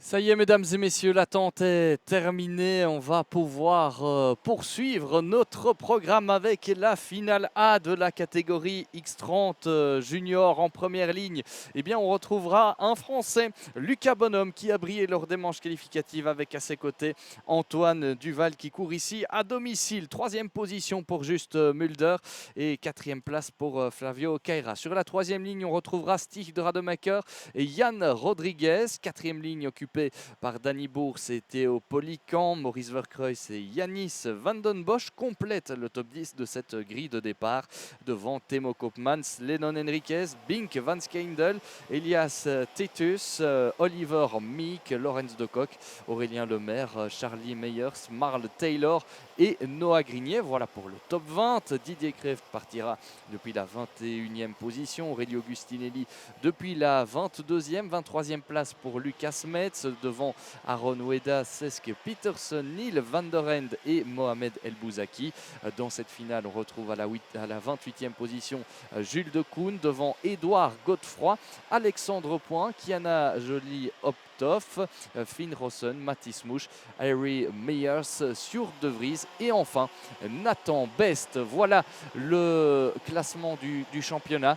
Ça y est, mesdames et messieurs, l'attente est terminée. On va pouvoir poursuivre notre programme avec la finale A de la catégorie X30 junior en première ligne. Eh bien, on retrouvera un Français, Lucas Bonhomme, qui a brillé lors des manches qualificatives avec à ses côtés Antoine Duval qui court ici à domicile. Troisième position pour Juste Mulder et quatrième place pour Flavio Caira. Sur la troisième ligne, on retrouvera Stig de Rademacher et Yann Rodriguez. Quatrième ligne occupée par Danny Bours et Théo Polican. Maurice Verkreuz et Yanis Van Den Bosch complètent le top 10 de cette grille de départ devant Timo Koopmans, Lennon Henriquez, Bink Van Skeindel, Elias Titus, Oliver Meek, Lorenz de Kock, Aurélien Lemaire, Charlie Meyers, Marl Taylor et Noah Grignet. Voilà pour le top 20. Didier Kreft partira depuis la 21e position. Aurélie Augustinelli depuis la 22e, 23e place pour Lucas Metz devant Aaron Weda, Sesk Peterson, Neil Van Der End et Mohamed El Bouzaki. Dans cette finale, on retrouve à la 28e position Jules de Koen devant Édouard Godefroy, Alexandre Point, Kiana Jolie Optoff, Finn Rossen, Mathis Mouche, Harry Meyers, Sjoerd de Vries et enfin Nathan Best. Voilà le classement du championnat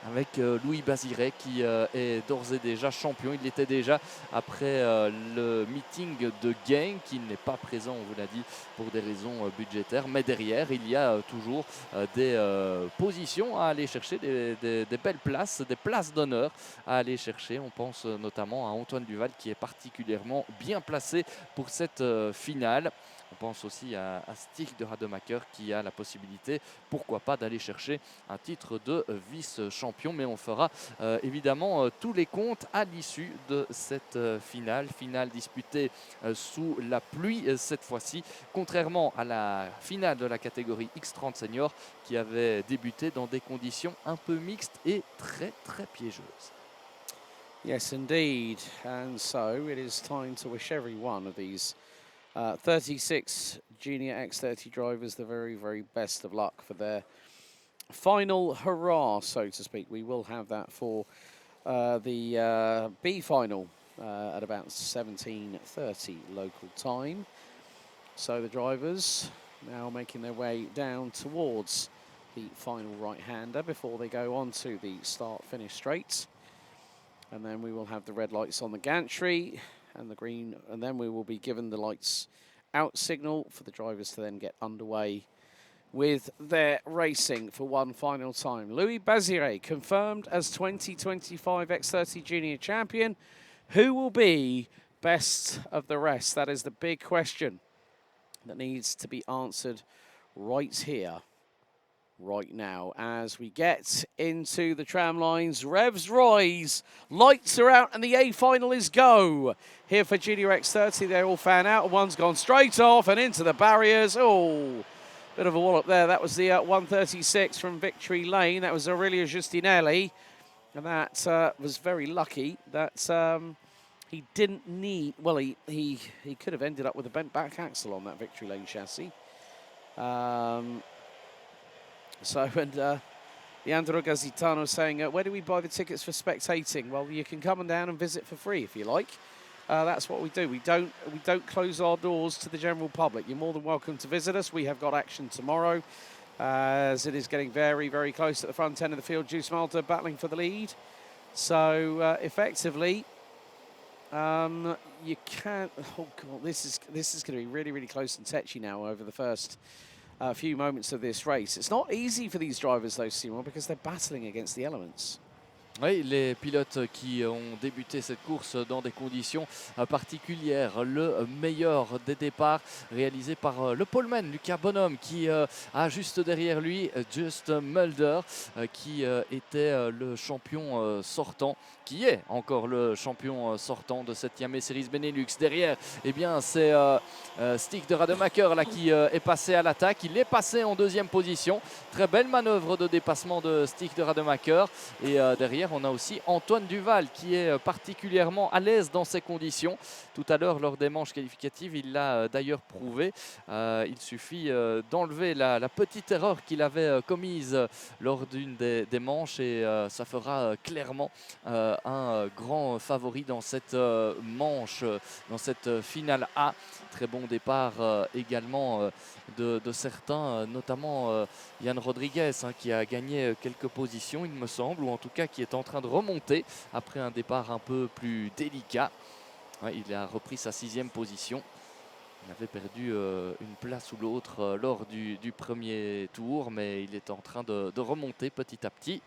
avec Louis Basiré qui est d'ores et déjà champion. Il l'était déjà après le meeting de Gain qui n'est pas présent, on vous l'a dit, pour des raisons budgétaires. Mais derrière, il y a toujours des positions à aller chercher, des belles places, des places d'honneur à aller chercher. On pense notamment à Antoine Duval qui est particulièrement bien placé pour cette finale. On pense aussi à Stig de Rademacher qui a la possibilité, pourquoi pas, d'aller chercher un titre de vice-champion. Mais on fera évidemment tous les comptes à l'issue de cette finale. Finale disputée sous la pluie cette fois-ci, contrairement à la finale de la catégorie X30 senior qui avait débuté dans des conditions un peu mixtes et très piégeuses. Yes, indeed. And so it is time to wish every one of these 36 Junior X30 drivers the very best of luck for their final hurrah, so to speak. We will have that for the B final at about 17:30 local time. So the drivers now making their way down towards the final right-hander before they go on to the start-finish straight. And then we will have the red lights on the gantry and the green, and then we will be given the lights out signal for the drivers to then get underway with their racing for one final time. Louis Basiré confirmed as 2025 X30 Junior Champion. Who will be best of the rest? That is the big question that needs to be answered right here, right now, as we get into the tram lines. Revs rise, lights are out, and the A final is go. Here for Junior X30, they all fan out. One's gone straight off and into the barriers. Oh, bit of a wallop there. That was the 136 from Victory Lane. That was Aurelio Giustinelli, and that was very lucky that he didn't need, well, he could have ended up with a bent back axle on that Victory Lane chassis. Leandro Gazitano saying, where do we buy the tickets for spectating? Well, you can come on down and visit for free if you like. That's what we do. We don't close our doors to the general public. You're more than welcome to visit us. We have got action tomorrow, as it is getting very close at the front end of the field. Juice Malta battling for the lead. So effectively, you can't. Oh God, this is going to be really close and tetchy now over the first few moments of this race. It's not easy for these drivers though, Simon, because they're battling against the elements. Oui, les pilotes qui ont débuté cette course dans des conditions particulières. Le meilleur des départs réalisé par le poleman Lucas Bonhomme qui a juste derrière lui Just Mulder qui était le champion sortant, qui est encore le champion sortant de cette Iame Series Benelux. Derrière, eh bien, c'est Stig de Rademacher là, qui est passé à l'attaque. Il est passé en deuxième position. Très belle manœuvre de dépassement de Stig de Rademacher. Et derrière, dernière, on a aussi Antoine Duval qui est particulièrement à l'aise dans ces conditions. Tout à l'heure, lors des manches qualificatives, il l'a d'ailleurs prouvé. Il suffit d'enlever la petite erreur qu'il avait commise lors d'une des manches et ça fera clairement un grand favori dans cette manche, dans cette finale A. Très bon départ également de certains, notamment Yann Rodriguez qui a gagné quelques positions il me semble, ou en tout cas qui est en train de remonter après un départ un peu plus délicat. Ouais, il a repris sa 6e position. Il avait perdu une place ou l'autre lors du premier tour, mais il est en train de remonter petit à petit.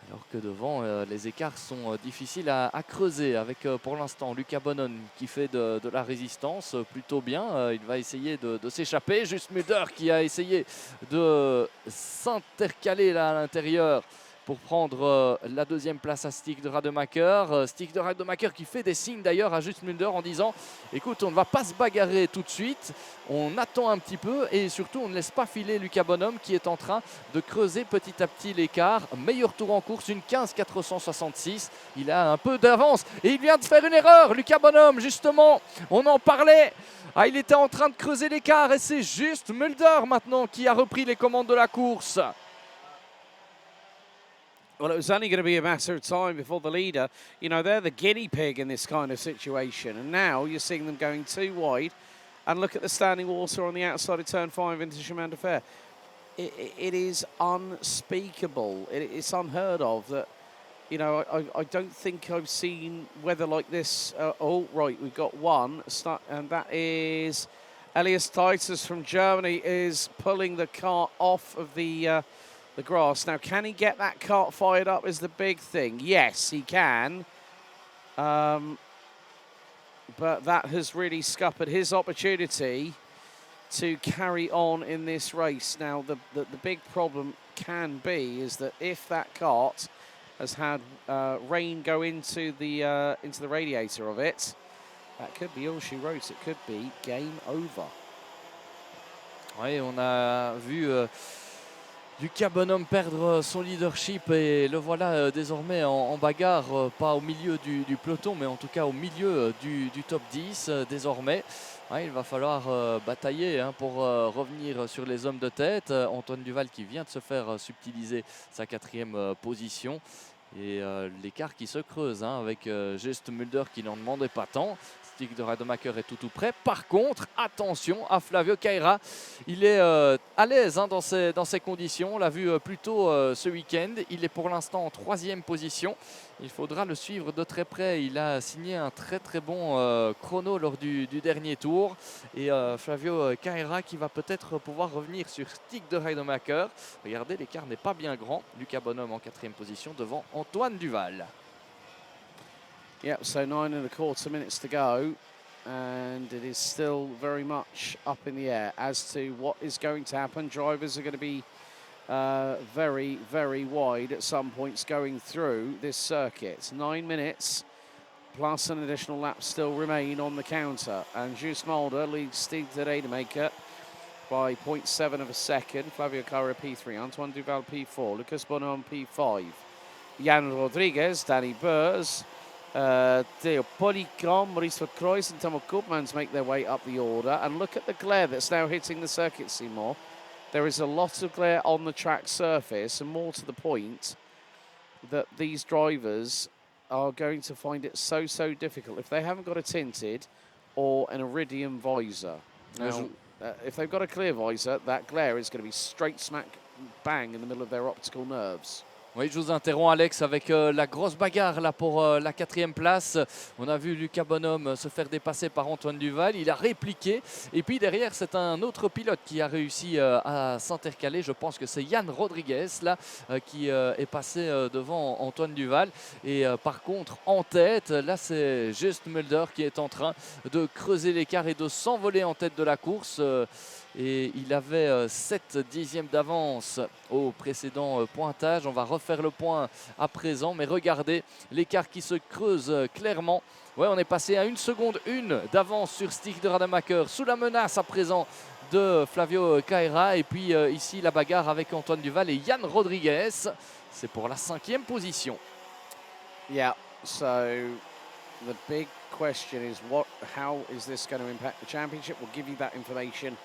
Alors que devant, les écarts sont difficiles à creuser avec pour l'instant Luca Bonon qui fait de la résistance plutôt bien. Il va essayer de s'échapper. Juste Mulder qui a essayé de s'intercaler là à l'intérieur pour prendre la 2e place à Stig de Rademacher. Stig de Rademacher qui fait des signes d'ailleurs à Just Mulder en disant écoute, on ne va pas se bagarrer tout de suite, on attend un petit peu et surtout on ne laisse pas filer Luca Bonhomme qui est en train de creuser petit à petit l'écart. Meilleur tour en course, une 15,466. Il a un peu d'avance et il vient de faire une erreur. Luca Bonhomme, justement, on en parlait. Il était en train de creuser l'écart et c'est Just Mulder maintenant qui a repris les commandes de la course. Well, it was only going to be a matter of time before the leader, you know, they're the guinea pig in this kind of situation. And now you're seeing them going too wide. And look at the standing water on the outside of turn 5 into Chemin de Fer. It is unspeakable. It's unheard of that, you know, I don't think I've seen weather like this. Oh, right, we've got one. And that is Elias Titus from Germany is pulling the cart off of the grass. Now, can he get that cart fired up is the big thing. Yes, he can. But that has really scuppered his opportunity to carry on in this race. Now, the big problem can be is that if that cart has had rain go into the radiator of it, that could be all she wrote. It could be game over. Oui, on a vu Luca Bonhomme perdre son leadership et le voilà désormais en bagarre, pas au milieu du peloton, mais en tout cas au milieu du top 10 désormais. Ouais, il va falloir batailler pour revenir sur les hommes de tête. Antoine Duval qui vient de se faire subtiliser sa 4e position. Et l'écart qui se creuse avec Just Mulder qui n'en demandait pas tant. Stig de Rademacher est tout près. Par contre, attention à Flavio Caira. Il est à l'aise dans ces conditions. On l'a vu plus tôt ce week-end. Il est pour l'instant en 3e position. Il faudra le suivre de très près. Il a signé un très bon chrono lors du dernier tour. Et Flavio Caira qui va peut-être pouvoir revenir sur Stig de Rademacher. Regardez, l'écart n'est pas bien grand. Luca Bonhomme en 4e position devant Antoine Duval. Yep, so 9.25 minutes to go, and it is still very much up in the air as to what is going to happen. Drivers are going to be very wide at some points going through this circuit. 9 minutes plus an additional lap still remain on the counter, and Juice Mulder leads Stig de Rademacher by 0.7 of a second. Flavio Caira P3, Antoine Duval P4, Lucas Bonhomme P5, Jan Rodriguez, Danny Burs, Theo Polycom, Maurice Verkreuz and Tomo Koopmans make their way up the order. And look at the glare that's now hitting the circuit, Seymour. There is a lot of glare on the track surface, and more to the point that these drivers are going to find it so difficult if they haven't got a tinted or an iridium visor. Now, if they've got a clear visor, that glare is going to be straight smack bang in the middle of their optical nerves. Oui, je vous interromps Alex avec la grosse bagarre là pour la 4e place. On a vu Luca Bonhomme se faire dépasser par Antoine Duval. Il a répliqué et puis derrière c'est un autre pilote qui a réussi à s'intercaler. Je pense que c'est Yann Rodriguez là qui est passé devant Antoine Duval. Et par contre en tête, là c'est Just Mulder qui est en train de creuser l'écart et de s'envoler en tête de la course. Et il avait 7 dixièmes d'avance au précédent pointage. On va refaire le point à présent, mais regardez l'écart qui se creuse clairement. Ouais, on est passé à 1 seconde 1 d'avance sur Stig de Rademacher, sous la menace à présent de Flavio Caira. Et puis ici, la bagarre avec Antoine Duval et Yann Rodriguez. C'est pour la 5e position. Yeah, so the big question is how is this going to impact the championship? We'll give you that information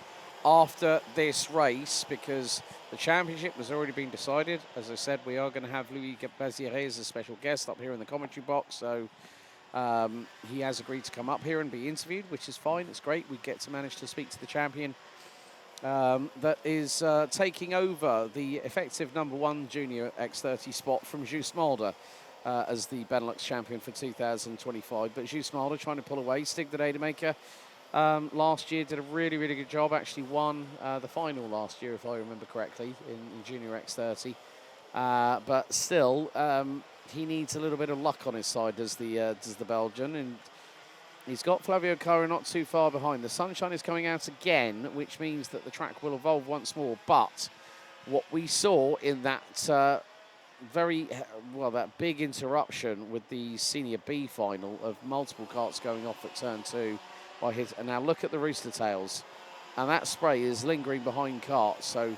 after this race because the championship has already been decided. As I said, we are going to have Louis Baziré as a special guest up here in the commentary box. So he has agreed to come up here and be interviewed, which is fine. It's great. We get to manage to speak to the champion that is taking over the effective #1 junior X30 spot from Just Mulder as the Benelux champion for 2025. But Just Mulder trying to pull away. Stig the Rademacher last year did a really, really good job. Actually won the final last year, if I remember correctly, in junior X30. But still, he needs a little bit of luck on his side, does the Belgian, and he's got Flavio Caira not too far behind. The sunshine is coming out again, which means that the track will evolve once more. But what we saw in that that big interruption with the Senior B final of multiple karts going off at turn 2 by his, and now look at the rooster tails, and that spray is lingering behind karts. So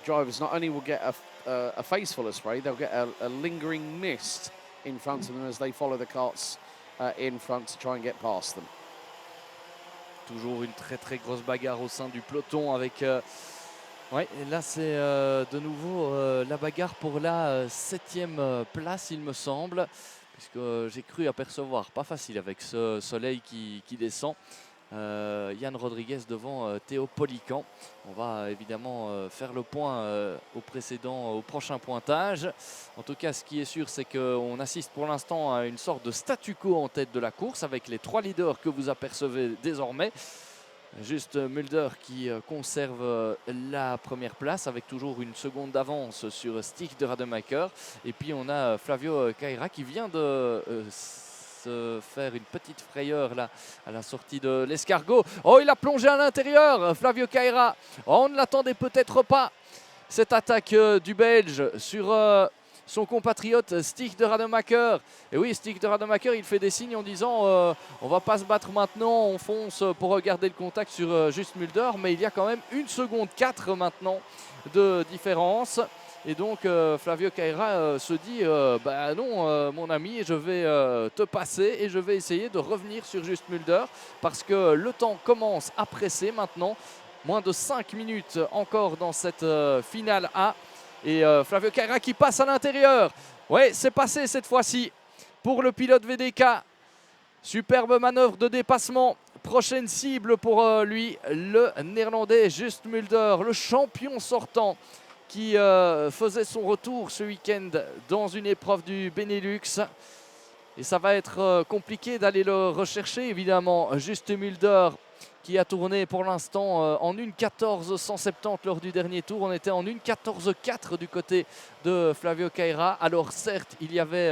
drivers not only will get a face full of spray, they'll get a lingering mist in front of them as they follow the karts in front to try and get past them. Toujours une très très grosse bagarre au sein du peloton avec... ouais, et là c'est de nouveau la bagarre pour la 7e place, il me semble, puisque j'ai cru apercevoir, pas facile avec ce soleil qui descend. Yann Rodriguez devant Théo Polican. On va évidemment faire le point au prochain pointage. En tout cas, ce qui est sûr, c'est qu'on assiste pour l'instant à une sorte de statu quo en tête de la course avec les 3 leaders que vous apercevez désormais. Juste Mulder qui conserve la première place avec toujours une seconde d'avance sur Stig de Rademacher. Et puis on a Flavio Caira qui vient de se faire une petite frayeur là à la sortie de l'escargot. Oh, il a plongé à l'intérieur, Flavio Caira. Oh, on ne l'attendait peut-être pas, cette attaque du Belge sur son compatriote Stig de Rademacher. Et oui, Stig de Rademacher, il fait des signes en disant on va pas se battre maintenant, on fonce pour regarder le contact sur Just Mulder. Mais il y a quand même 1 seconde 4 maintenant de différence. Et donc Flavio Caira se dit bah non mon ami, je vais te passer et je vais essayer de revenir sur Just Mulder parce que le temps commence à presser maintenant. Moins de 5 minutes encore dans cette finale A. Et Flavio Caira qui passe à l'intérieur. Ouais, c'est passé cette fois-ci pour le pilote VDK. Superbe manœuvre de dépassement. Prochaine cible pour lui, le néerlandais Just Mulder, le champion sortant qui faisait son retour ce week-end dans une épreuve du Benelux. Et ça va être compliqué d'aller le rechercher, évidemment. Just Mulder qui a tourné pour l'instant en 1.14.170 lors du dernier tour. On était en 1.14.4 du côté de Flavio Caira. Alors certes, il y avait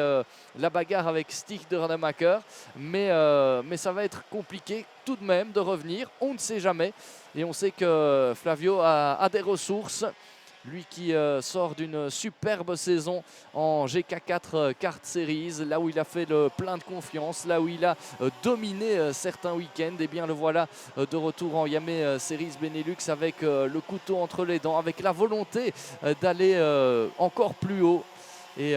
la bagarre avec Stig de Rademacher, mais ça va être compliqué tout de même de revenir. On ne sait jamais. Et on sait que Flavio a des ressources. Lui qui sort d'une superbe saison en GK4 Kart Series, là où il a fait le plein de confiance, là où il a dominé certains week-ends. Et bien le voilà de retour en Iame Series Benelux avec le couteau entre les dents, avec la volonté d'aller encore plus haut. Et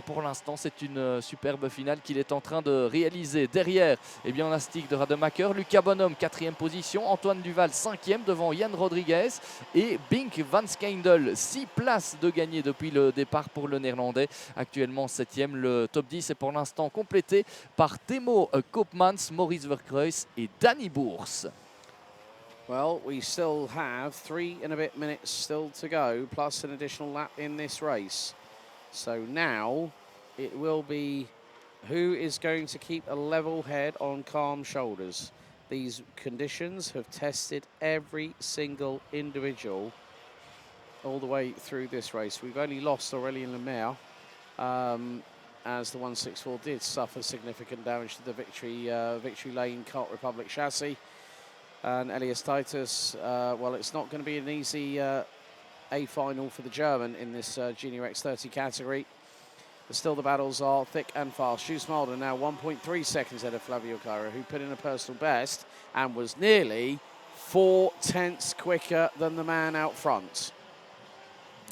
pour l'instant, c'est une superbe finale qu'il est en train de réaliser. Derrière, eh bien, on a Stig de Rademacher, Lucas Bonhomme, 4e position, Antoine Duval, 5e devant Yann Rodriguez et Bink van Skeindel, 6 places de gagné depuis le départ pour le Néerlandais. Actuellement 7e, le top 10 est pour l'instant complété par Timo Koopmans, Maurice Verkreuz et Danny Boers. Well, we still have 3 and a bit minutes still to go, plus an additional lap in this race. So now it will be who is going to keep a level head on calm shoulders. These conditions have tested every single individual all the way through this race. We've only lost Aurélien Lemaire as the 164 did suffer significant damage to the Victory Lane Kart Republic chassis. And Elias Titus, well, it's not going to be an easy A final for the German in this Junior X30 category. But still the battles are thick and fast. Just Mulder now 1.3 seconds ahead of Flavio Caira, who put in a personal best and was nearly 4/10 quicker than the man out front.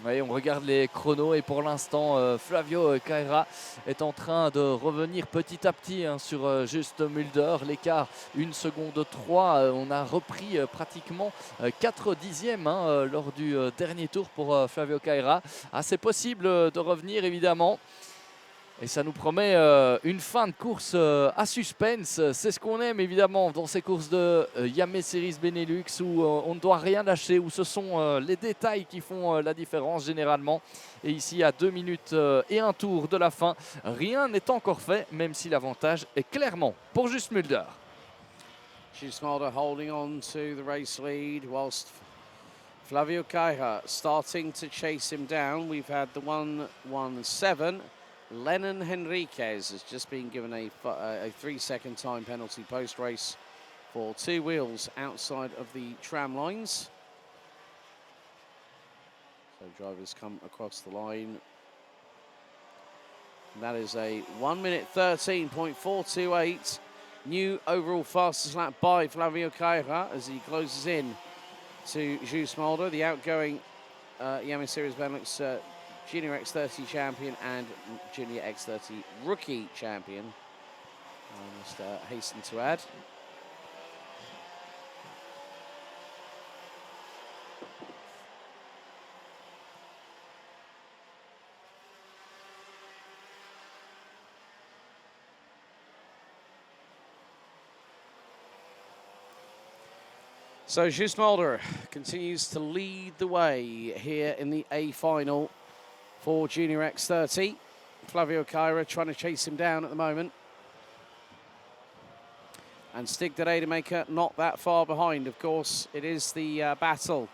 Oui, on regarde les chronos et pour l'instant, Flavio Caira est en train de revenir petit à petit hein, sur Just Mulder. L'écart 1 seconde 3. On a repris pratiquement 4 dixièmes hein, lors du dernier tour pour Flavio Caira. Ah, c'est possible de revenir évidemment. Et ça nous promet une fin de course à suspense. C'est ce qu'on aime évidemment dans ces courses de Iame Series Benelux où on ne doit rien lâcher, où ce sont les détails qui font la différence généralement. Et ici à 2 minutes et un tour de la fin, rien n'est encore fait, même si l'avantage est clairement pour Just Mulder. Just Mulder holding on to the race lead whilst Flavio Caira starting to chase him down. We've had the 1:17. Lennon Henriquez has just been given a 3-second time penalty post-race for 2 wheels outside of the tram lines. So drivers come across the line. And that is a 1:13.428. New overall fastest lap by Flavio Caira as he closes in to Just Mulder, the outgoing Iame Series Benelux Junior X30 champion and Junior X30 rookie champion. I must hasten to add. So Just Mulder continues to lead the way here in the A final for Junior X30. Flavio Caira trying to chase him down at the moment. And Stig de Rademaker not that far behind. Of course, it is the battle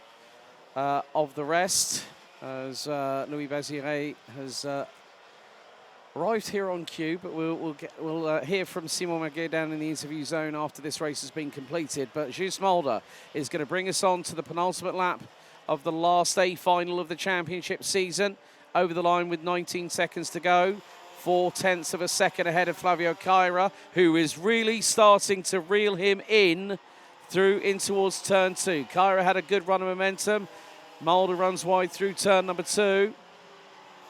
of the rest as Louis Bazire has arrived here on cue, but we'll hear from Simon Maguet down in the interview zone after this race has been completed. But Just Mulder is going to bring us on to the penultimate lap of the last A final of the championship season. Over the line with 19 seconds to go. 0.4 of a second ahead of Flavio Caira, who is really starting to reel him in through in towards turn 2. Caira had a good run of momentum. Mulder runs wide through turn number 2.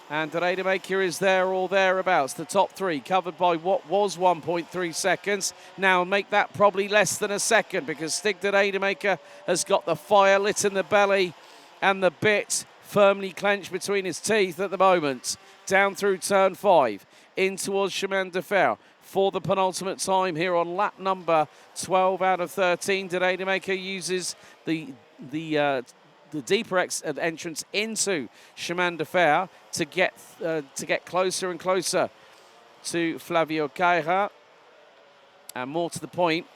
And de Rademaker is there or thereabouts. The top 3 covered by what was 1.3 seconds. Now make that probably less than a second because Stig de Rademaker has got the fire lit in the belly and the bit firmly clenched between his teeth at the moment. Down through turn 5, in towards Chemin de Fer for the penultimate time here on lap number 12 out of 13. De Rademaker uses the deeper entrance into Chemin de Fer to get closer and closer to Flavio Caira. And more to the point,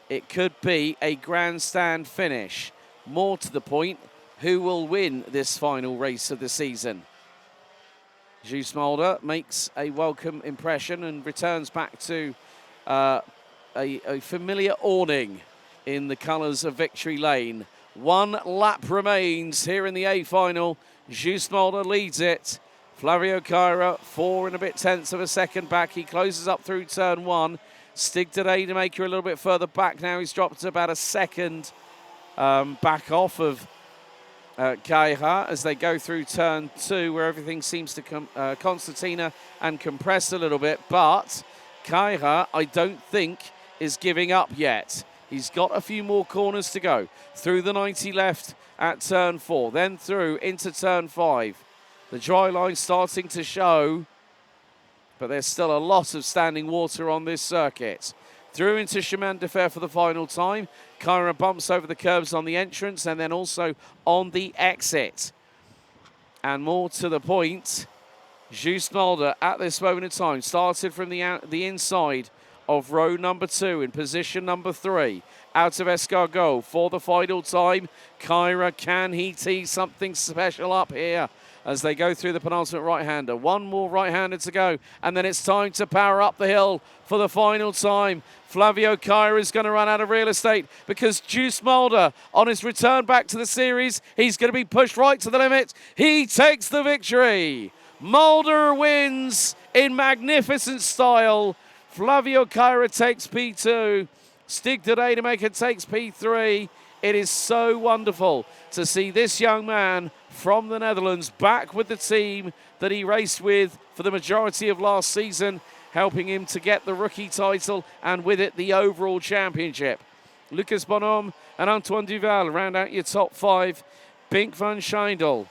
it could be a grandstand finish. More to the point, who will win this final race of the season? Just Mulder makes a welcome impression and returns back to a familiar awning in the colours of Victory Lane. 1 lap remains here in the A final. Just Mulder leads it. Flavio Caira 4 and a bit tenths of a second back. He closes up through turn 1. Stig de Rademaker a little bit further back now. He's dropped about a second back off of Caira as they go through turn 2 where everything seems to concertina and compress a little bit, but Caira I don't think is giving up yet. He's got a few more corners to go. Through the 90 left at turn 4, then through into turn 5. The dry line starting to show, but there's still a lot of standing water on this circuit. Through into Chemin de Fer for the final time. Caira bumps over the curbs on the entrance and then also on the exit. And more to the point, Just Mulder at this moment in time started from the inside of row number 2 in position number 3. Out of escargot for the final time. Caira, can he tee something special up here as they go through the penultimate right-hander? 1 more right-hander to go, and then it's time to power up the hill for the final time. Flavio Caira is going to run out of real estate because Just Mulder, on his return back to the series, he's going to be pushed right to the limit. He takes the victory. Mulder wins in magnificent style. Flavio Caira takes P2. Stig de Rademaker takes P3 It is so wonderful to see this young man from the Netherlands back with the team that he raced with for the majority of last season, helping him to get the rookie title and with it the overall championship. Lucas Bonhomme and Antoine Duval round out your top 5. Bink van Schijndel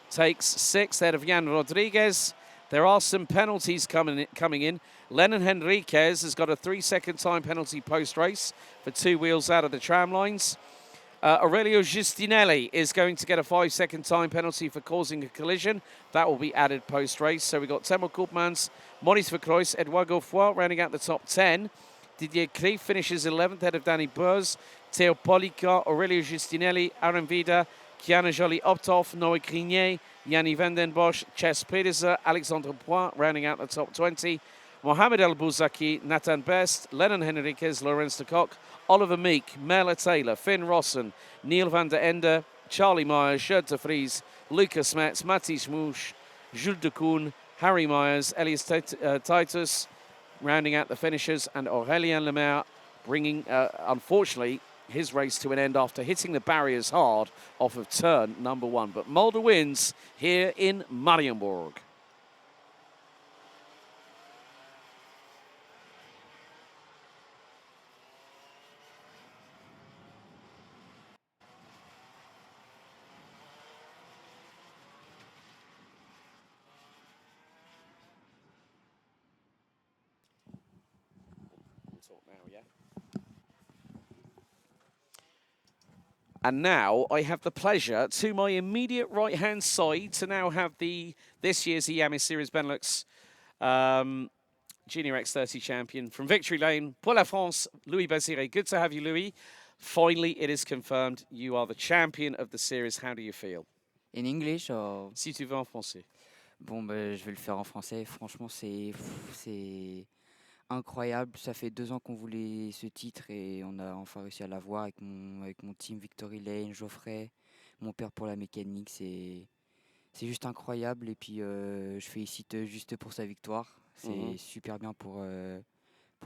takes 6th ahead of Jan Rodriguez. There are some penalties coming in. Lennon Henriquez has got a 3-second time penalty post-race for 2 wheels out of the tram lines. Aurelio Giustinelli is going to get a 5-second time penalty for causing a collision. That will be added post-race. So we've got Temo Koopmans, Maurice Verkreuz, Edouard Godefroy rounding out the top 10. Didier Krief finishes 11th ahead of Danny Burs. Theo Polica, Aurelio Giustinelli, Aaron Vida, Kiana Joly-Optoff, Noé Grignet, Yanni Vandenbosch, Chess Pedersen, Alexandre Poix rounding out the top 20. Mohamed El Bouzaki, Nathan Best, Lennon Henriquez, Lorenz de Kock, Oliver Meek, Mela Taylor, Finn Rossen, Neil van der Ende, Charlie Myers, Gert de Vries, Lucas Metz, Matthijs Moesch, Jules de Koen, Harry Myers, Elias Titus rounding out the finishers, and Aurélien Lemaire bringing, unfortunately, his race to an end after hitting the barriers hard off of turn number 1. But Mulder wins here in Mariembourg. And now I have the pleasure to my immediate right-hand side to now have this year's Iame Series Benelux Junior X30 champion from Victory Lane, pour la France, Louis Baziré. Good to have you, Louis. Finally, it is confirmed you are the champion of the series. How do you feel? In English or... Si tu veux en français. Bon, ben, je vais le faire en français. Franchement, c'est incroyable. Ça fait 2 ans qu'on voulait ce titre et on a enfin réussi à l'avoir avec mon team Victory Lane, Geoffrey, mon père pour la mécanique. C'est juste incroyable. Et puis, je félicite juste pour sa victoire. C'est super bien pour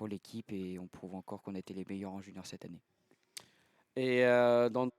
l'équipe et on prouve encore qu'on a été les meilleurs en junior cette année. Et dans